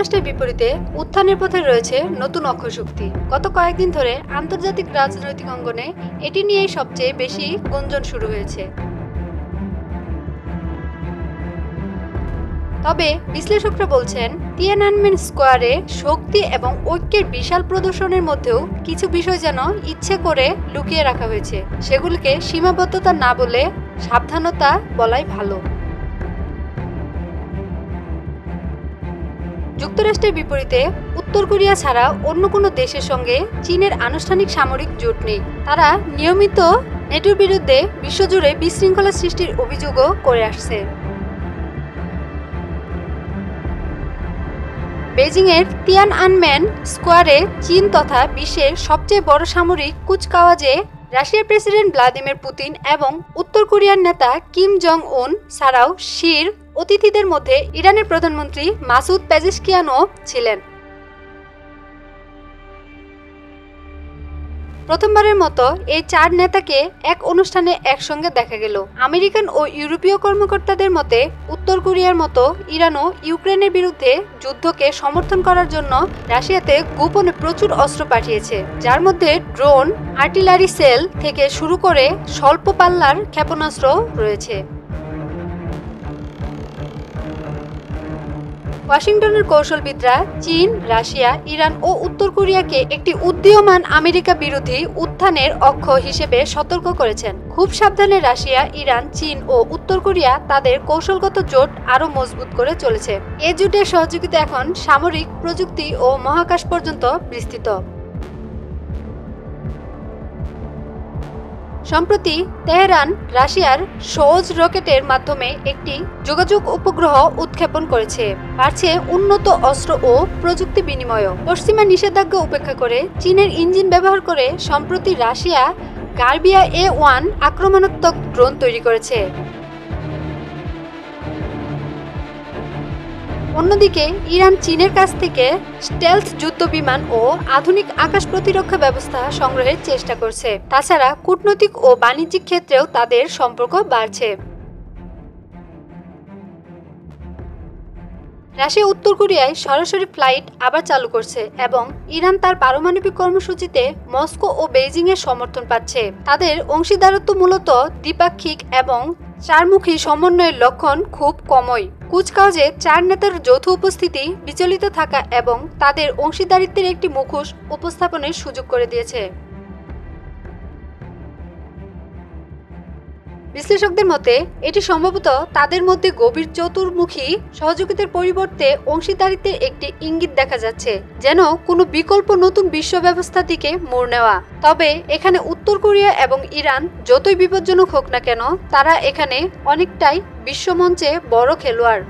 যুক্তরাষ্ট্রের বিপরীতে উত্থানের পথে রয়েছে নতুন অক্ষশক্তি। গত কয়েকদিন ধরে আন্তর্জাতিক রাজনৈতিক অঙ্গনে এটি নিয়েই সবচেয়ে বেশি গুঞ্জন শুরু হয়েছে। তবে বিশ্লেষকরা বলছেন, তিয়েনানমেন স্কোয়ারে শক্তি এবং ঐক্যের বিশাল প্রদর্শনের মধ্যেও কিছু বিষয় যেন ইচ্ছে করে লুকিয়ে রাখা হয়েছে। সেগুলিকে সীমাবদ্ধতা না বলে সাবধানতা বলাই ভালো। যুক্তরাষ্ট্রের বিপরীতে উত্তর কোরিয়া ছাড়া অন্য কোনো দেশের সঙ্গে চীনের আনুষ্ঠানিক সামরিক জোট নেই। তারা নিয়মিত নেটোর বিরুদ্ধে বিশ্বজুড়ে বিশৃঙ্খলা সৃষ্টির অভিযোগও করে আসছে। বেজিংয়ের তিয়ানআনমেন স্কোয়ারে চীন তথা বিশ্বের সবচেয়ে বড় সামরিক কুচকাওয়াজে রাশিয়ার প্রেসিডেন্ট ভ্লাদিমির পুতিন এবং উত্তর কোরিয়ার নেতা কিম জং উন ছাড়াও শীর অতিথিদের মধ্যে ইরানের প্রধানমন্ত্রী মাসুদ পেজেশকিয়ানও ছিলেন। প্রথমবারের মতো এই চার নেতাকে এক অনুষ্ঠানে একসঙ্গে দেখা গেল। আমেরিকান ও ইউরোপীয় কর্মকর্তাদের মতে উত্তর কোরিয়ার মতো ইরানও ইউক্রেনের বিরুদ্ধে যুদ্ধকে সমর্থন করার জন্য রাশিয়াতে গোপনে প্রচুর অস্ত্র পাঠিয়েছে, যার মধ্যে ড্রোন, আর্টিলারি সেল থেকে শুরু করে স্বল্প পাল্লার ক্ষেপণাস্ত্র রয়েছে। ওয়াশিংটনের কৌশলবিদরা চীন, রাশিয়া, ইরান ও উত্তর কোরিয়াকে একটি উদীয়মান আমেরিকা বিরোধী উত্থানের অক্ষ হিসেবে সতর্ক করেছেন। খুব সাবধানে রাশিয়া, ইরান, চীন ও উত্তর কোরিয়া তাদের কৌশলগত জোট আরও মজবুত করে চলেছে। এ জোটের সহযোগিতা এখন সামরিক, প্রযুক্তি ও মহাকাশ পর্যন্ত বিস্তৃত। সম্প্রতি তেহরান রাশিয়ার সোয়ুজ রকেটের মাধ্যমে একটি যোগাযোগ উপগ্রহ উৎক্ষেপণ করেছে। বাড়ছে উন্নত অস্ত্র ও প্রযুক্তি বিনিময়। পশ্চিমা নিষেধাজ্ঞা উপেক্ষা করে চীনের ইঞ্জিন ব্যবহার করে সম্প্রতি রাশিয়া গার্বিয়া A1 আক্রমণাত্মক ড্রোন তৈরি করেছে। অন্যদিকে ইরান চীনের কাছ থেকে স্টেলথ যুদ্ধ বিমান ও আধুনিক আকাশ প্রতিরক্ষা ব্যবস্থা সংগ্রহের চেষ্টা করছে। তাছাড়া কূটনৈতিক ও বাণিজ্যিক ক্ষেত্রেও তাদের সম্পর্ক বাড়ছে। রাশিয়া উত্তর কোরিয়ায় সরাসরি ফ্লাইট আবার চালু করছে এবং ইরান তার পারমাণবিক কর্মসূচিতে মস্কো ও বেইজিংয়ের সমর্থন পাচ্ছে। তাদের অংশীদারত্ব মূলত দ্বিপাক্ষিক এবং চারমুখী সমন্বয়ের লক্ষণ খুব কমই। কুচকাওয়াজে চার নেতার যৌথ উপস্থিতি বিচলিত থাকা এবং তাদের অংশীদারিত্বের একটি মুখোশ উপস্থাপনের সুযোগ করে দিয়েছে। বিশ্লেষকদের মতে এটি সম্ভবত তাদের মধ্যে গভীর চতুর্মুখী সহযোগিতার পরিবর্তে অংশীদারিত্বের একটি ইঙ্গিত দেখা যাচ্ছে, যেন কোনো বিকল্প নতুন বিশ্ব ব্যবস্থার দিকে মোড় নেওয়া। তবে এখানে উত্তর কোরিয়া এবং ইরান যতই বিপজ্জনক হোক না কেন, তারা এখানে অনেকটাই বিশ্বমঞ্চে বড় খেলোয়াড়।